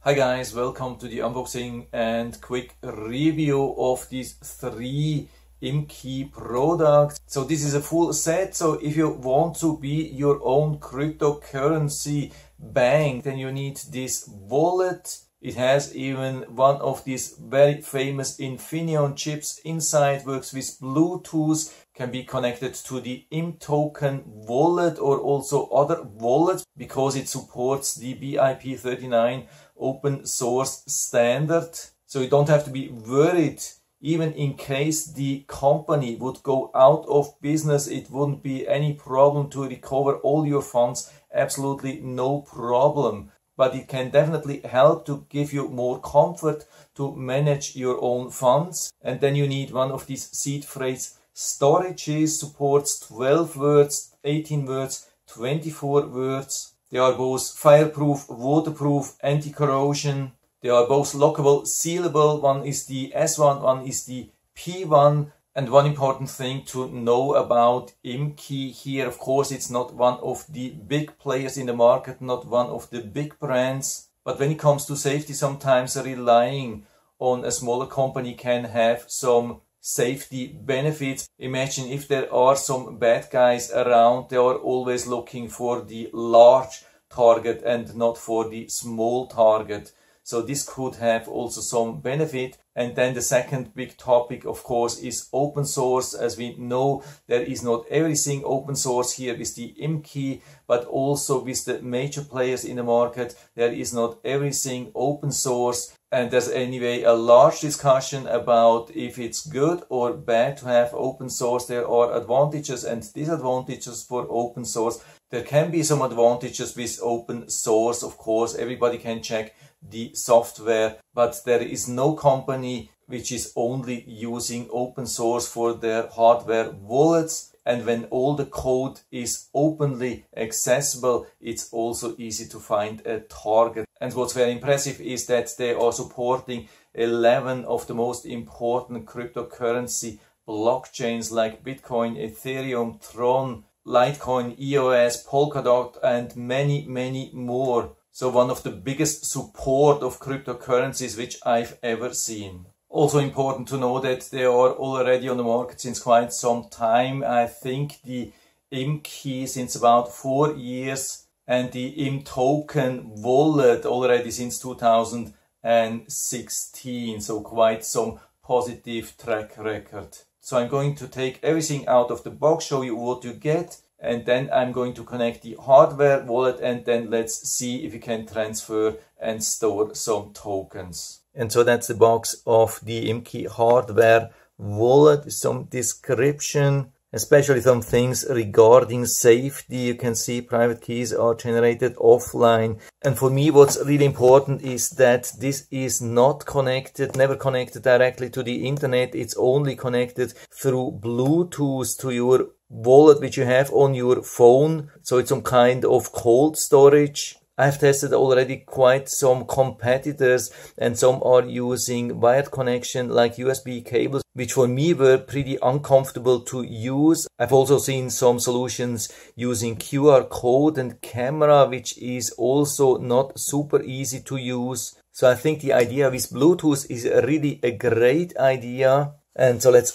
Hi guys, welcome to the unboxing and quick review of these 3 IMKEY products. So this is a full set, so if you want to be your own cryptocurrency bank, then you need this wallet. It has even one of these very famous Infineon chips inside, works with Bluetooth, can be connected to the IMToken wallet or also other wallets because it supports the BIP39 open source standard. So you don't have to be worried. Even in case the company would go out of business, it wouldn't be any problem to recover all your funds. Absolutely no problem. But it can definitely help to give you more comfort to manage your own funds. And then you need one of these seed phrase storages, supports 12 words, 18 words, 24 words. They are both fireproof, waterproof, anti-corrosion. They are both lockable, sealable. One is the S1, one is the P1. And one important thing to know about IMKEY here, of course, it's not one of the big players in the market, not one of the big brands. But when it comes to safety, sometimes relying on a smaller company can have some safety benefits. Imagine if there are some bad guys around, they are always looking for the large target and not for the small target. So this could have also some benefit. And then the second big topic, of course, is open source. As we know, there is not everything open source here with the IMKEY, but also with the major players in the market, there is not everything open source. And there's anyway a large discussion about if it's good or bad to have open source. There are advantages and disadvantages for open source. There can be some advantages with open source. Of course, everybody can check the software, but there is no company which is only using open source for their hardware wallets. And when all the code is openly accessible, it's also easy to find a target. And what's very impressive is that they are supporting 11 of the most important cryptocurrency blockchains like Bitcoin, Ethereum, Tron, Litecoin, EOS, Polkadot, and many more. So one of the biggest support of cryptocurrencies which I've ever seen. Also important to know that they are already on the market since quite some time. I think the IMKEY since about 4 years and the IMToken wallet already since 2016. So quite some positive track record. So I'm going to take everything out of the box, show you what you get. And then I'm going to connect the hardware wallet and then let's see if we can transfer and store some tokens. And so that's the box of the IMKEY hardware wallet. Some description, especially some things regarding safety. You can see private keys are generated offline. And for me, what's really important is that this is not connected, never connected directly to the internet. It's only connected through Bluetooth to your wallet which you have on your phone. So it's some kind of cold storage. I've tested already quite some competitors and some are using wired connection like USB cables, which for me were pretty uncomfortable to use. I've also seen some solutions using QR code and camera, which is also not super easy to use. So I think the idea with Bluetooth is really a great idea. And so let's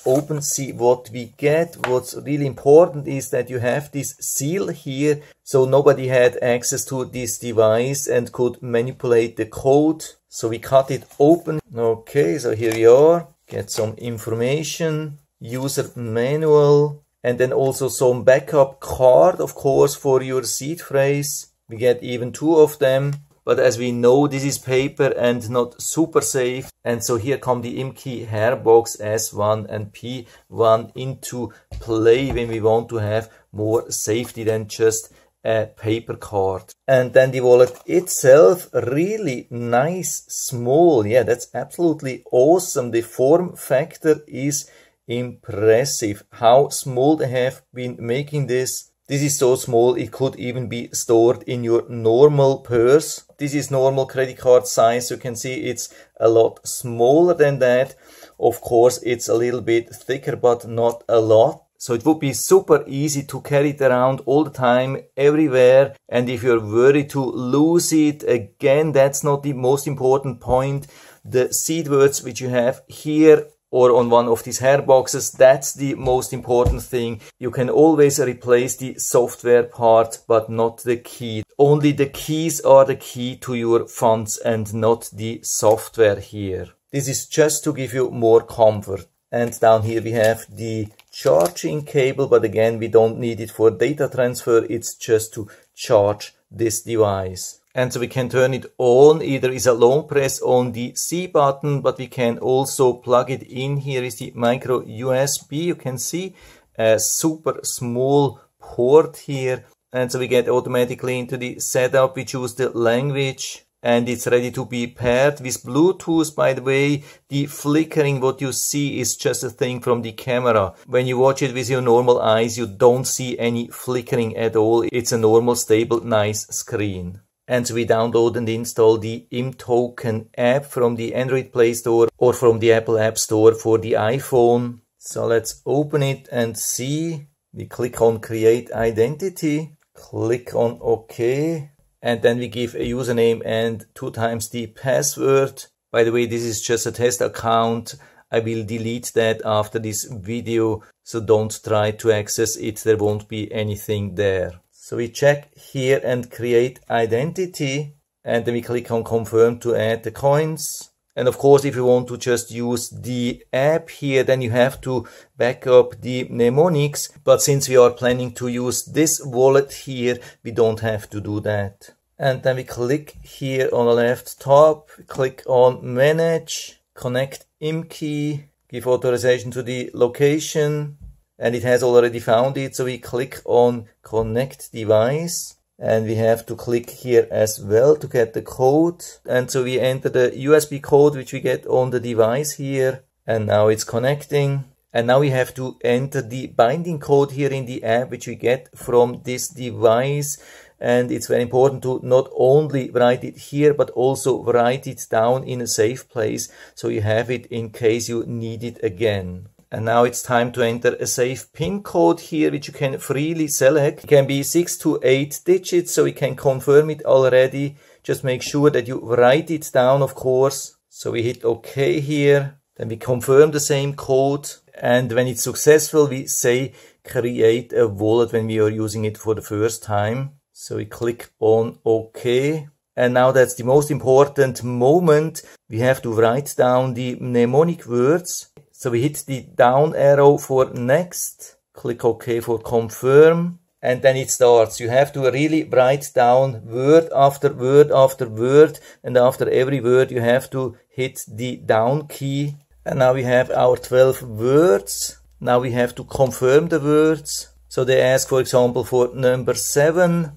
see what we get. What's really important is that you have this seal here, so nobody had access to this device and could manipulate the code. So we cut it open. Okay, so here we are. Get some information, user manual, and then also some backup card, of course, for your seed phrase. We get even 2 of them. But as we know, this is paper and not super safe. And so here come the IMKEY hairbox S1 and P1 into play when we want to have more safety than just a paper card. And then the wallet itself, really nice, small. Yeah, that's absolutely awesome. The form factor is impressive. How small they have been making this. This is so small, it could even be stored in your normal purse. This is normal credit card size. You can see it's a lot smaller than that. Of course, it's a little bit thicker, but not a lot. So it would be super easy to carry it around all the time, everywhere. And if you're worried to lose it, again, that's not the most important point. The seed words which you have here or on one of these hair boxes, that's the most important thing. You can always replace the software part, but not the key. Only the keys are the key to your funds and not the software here. This is just to give you more comfort. And down here we have the charging cable, but again, we don't need it for data transfer. It's just to charge this device. And so we can turn it on. Either is a long press on the C button, but we can also plug it in. Here is the micro USB. You can see a super small port here. And so we get automatically into the setup. We choose the language and it's ready to be paired with Bluetooth. By the way, the flickering, what you see is just a thing from the camera. When you watch it with your normal eyes, you don't see any flickering at all. It's a normal, stable, nice screen. And so we download and install the IMToken app from the Android Play Store or from the Apple App Store for the iPhone. So let's open it and see. We click on Create Identity, click on OK, and then we give a username and 2 times the password. By the way, this is just a test account. I will delete that after this video, so don't try to access it. There won't be anything there. So we check here and create identity, and then we click on confirm to add the coins. And of course, if you want to just use the app here, then you have to back up the mnemonics. But since we are planning to use this wallet here, we don't have to do that. And then we click here on the left top, click on manage, connect IMKEY, give authorization to the location. And it has already found it, so we click on connect device and we have to click here as well to get the code. And so we enter the USB code which we get on the device here, and now it's connecting. And now we have to enter the binding code here in the app which we get from this device. And it's very important to not only write it here, but also write it down in a safe place so you have it in case you need it again. And now it's time to enter a safe PIN code here, which you can freely select. It can be 6 to 8 digits, so we can confirm it already. Just make sure that you write it down, of course. So we hit OK here. Then we confirm the same code. And when it's successful, we say create a wallet when we are using it for the first time. So we click on OK. And now that's the most important moment. We have to write down the mnemonic words. So we hit the down arrow for next, click OK for confirm, and then it starts. You have to really write down word after word after word, and after every word you have to hit the down key. And now we have our 12 words. Now we have to confirm the words. So they ask, for example, for number 7,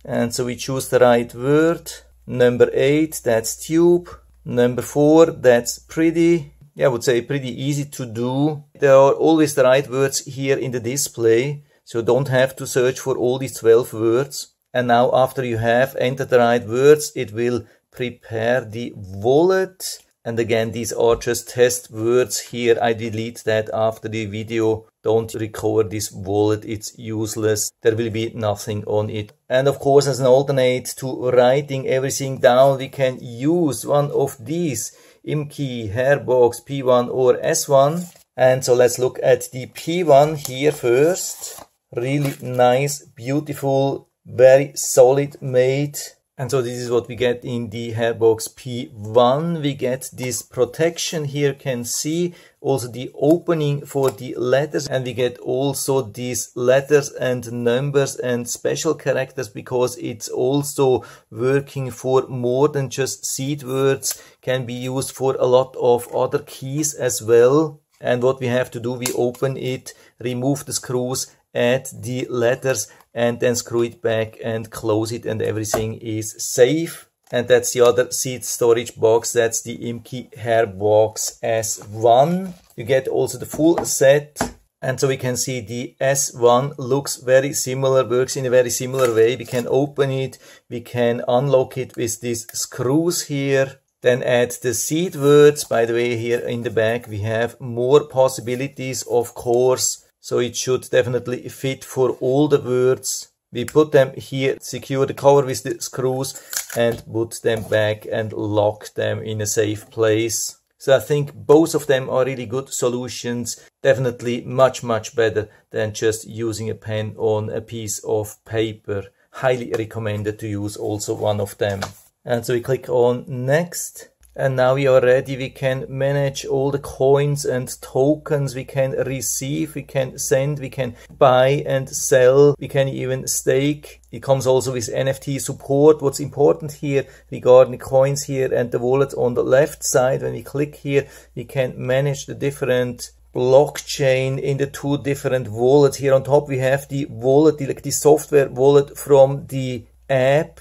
and so we choose the right word. Number 8, that's tube. Number 4, that's pretty. Yeah, I would say pretty easy to do. There are always the right words here in the display, so don't have to search for all these 12 words. And now after you have entered the right words, it will prepare the wallet. And again, these are just test words here. I delete that after the video. Don't record this wallet, it's useless. There will be nothing on it. And of course, as an alternate to writing everything down, we can use one of these IMKEY, Hairbox, P1 or S1. And so let's look at the P1 here first. Really nice, beautiful, very solid made. And so this is what we get in the Hairbox P1. We get this protection here, can see also the opening for the letters, and we get also these letters and numbers and special characters because it's also working for more than just seed words, can be used for a lot of other keys as well. And what we have to do, we open it, remove the screws, add the letters, and then screw it back and close it, and everything is safe. And that's the other seed storage box. That's the IMKEY Hairbox S1. You get also the full set. And so we can see the S1 looks very similar, works in a very similar way. We can open it, we can unlock it with these screws here. Then add the seed words. By the way, here in the back we have more possibilities, of course. So it should definitely fit for all the words. We put them here, secure the cover with the screws and put them back and lock them in a safe place. So I think both of them are really good solutions. Definitely much better than just using a pen on a piece of paper. Highly recommended to use also one of them. And so we click on next. And now we are ready. We can manage all the coins and tokens. We can receive, we can send, we can buy and sell. We can even stake. It comes also with NFT support. What's important here regarding the coins here and the wallet on the left side, when we click here, we can manage the different blockchain in the two different wallets. Here on top we have the wallet, like the software wallet from the app.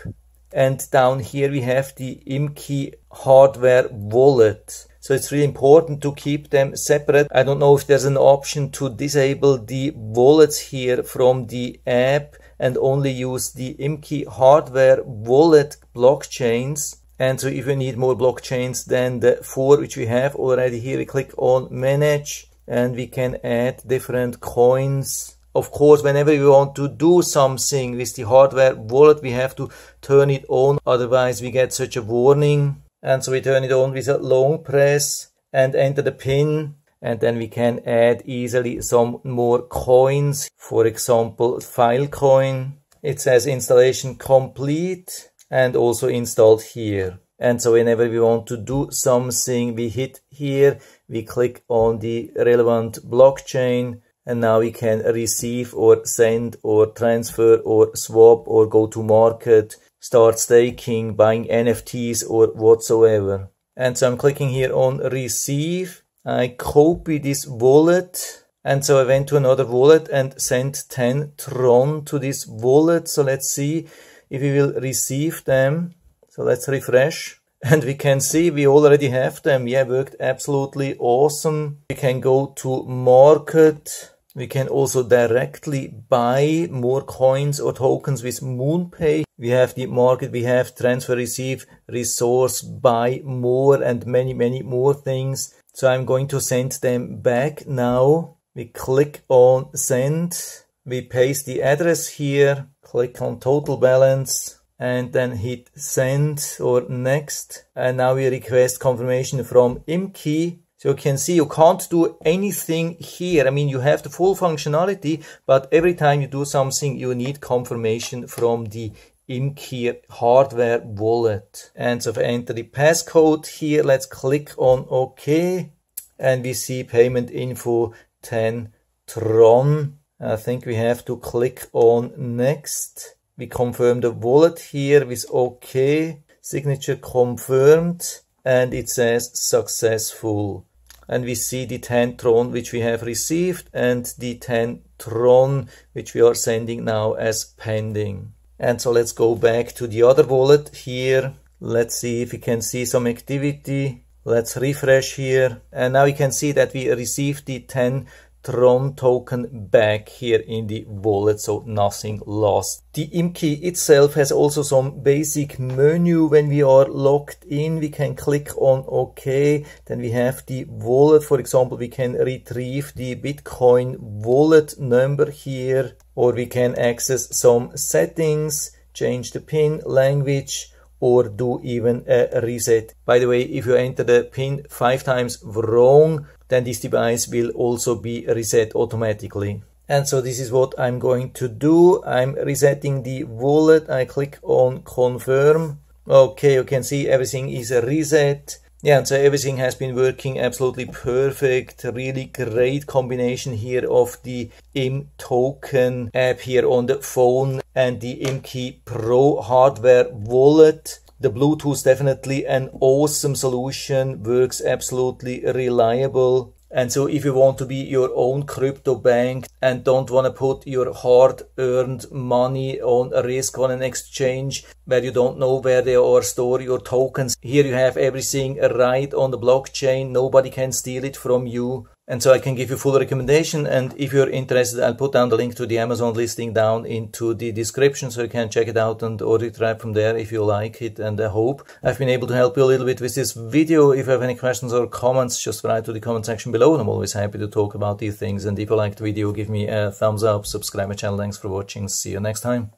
And down here we have the IMKEY hardware wallet. So it's really important to keep them separate. I don't know if there's an option to disable the wallets here from the app and only use the IMKEY hardware wallet blockchains. And so if you need more blockchains than the 4 which we have already here, we click on manage and we can add different coins. Of course, whenever we want to do something with the hardware wallet, we have to turn it on, otherwise we get such a warning. And so we turn it on with a long press and enter the pin, and then we can add easily some more coins. For example, Filecoin. It says installation complete and also installed here. And so whenever we want to do something, we hit here, we click on the relevant blockchain. And now we can receive or send or transfer or swap or go to market, start staking, buying NFTs or whatsoever. And so I'm clicking here on receive. I copy this wallet. And so I went to another wallet and sent 10 Tron to this wallet. So let's see if we will receive them. So let's refresh. And we can see we already have them. Yeah, worked absolutely awesome. We can go to market. We can also directly buy more coins or tokens with MoonPay. We have the market, we have transfer, receive, resource, buy more and many more things. So I'm going to send them back now. We click on send. We paste the address here, click on total balance and then hit send or next. And now we request confirmation from IMKEY. So you can see you can't do anything here. I mean, you have the full functionality, but every time you do something, you need confirmation from the IMKEY hardware wallet. And so if I enter the passcode here, let's click on OK. And we see payment info 10 Tron. I think we have to click on next. We confirm the wallet here with OK. Signature confirmed. And it says successful. And we see the 10 Tron which we have received and the 10 Tron which we are sending now as pending. And so let's go back to the other wallet here. Let's see if we can see some activity. Let's refresh here. And now we can see that we received the 10 Tron token back here in the wallet, so nothing lost. The IMKEY itself has also some basic menu. When we are logged in, we can click on OK. Then we have the wallet. For example, we can retrieve the Bitcoin wallet number here, or we can access some settings, change the PIN, language, or do even a reset. By the way, if you enter the PIN 5 times wrong, then this device will also be reset automatically. And so this is what I'm going to do. I'm resetting the wallet. I click on confirm. Okay, you can see everything is reset. Yeah, and so everything has been working absolutely perfect. Really great combination here of the IM token app here on the phone and the IMKEY Pro hardware wallet. The Bluetooth definitely an awesome solution, works absolutely reliable. And so if you want to be your own crypto bank and don't want to put your hard-earned money on a risk on an exchange where you don't know where they are stored your tokens, here you have everything right on the blockchain. Nobody can steal it from you. And so I can give you full recommendation. And if you're interested, I'll put down the link to the Amazon listing down into the description, so you can check it out and order it right from there if you like it. And I hope I've been able to help you a little bit with this video. If you have any questions or comments, just write to the comment section below, and I'm always happy to talk about these things. And if you liked the video, give me a thumbs up, subscribe my channel. Thanks for watching. See you next time.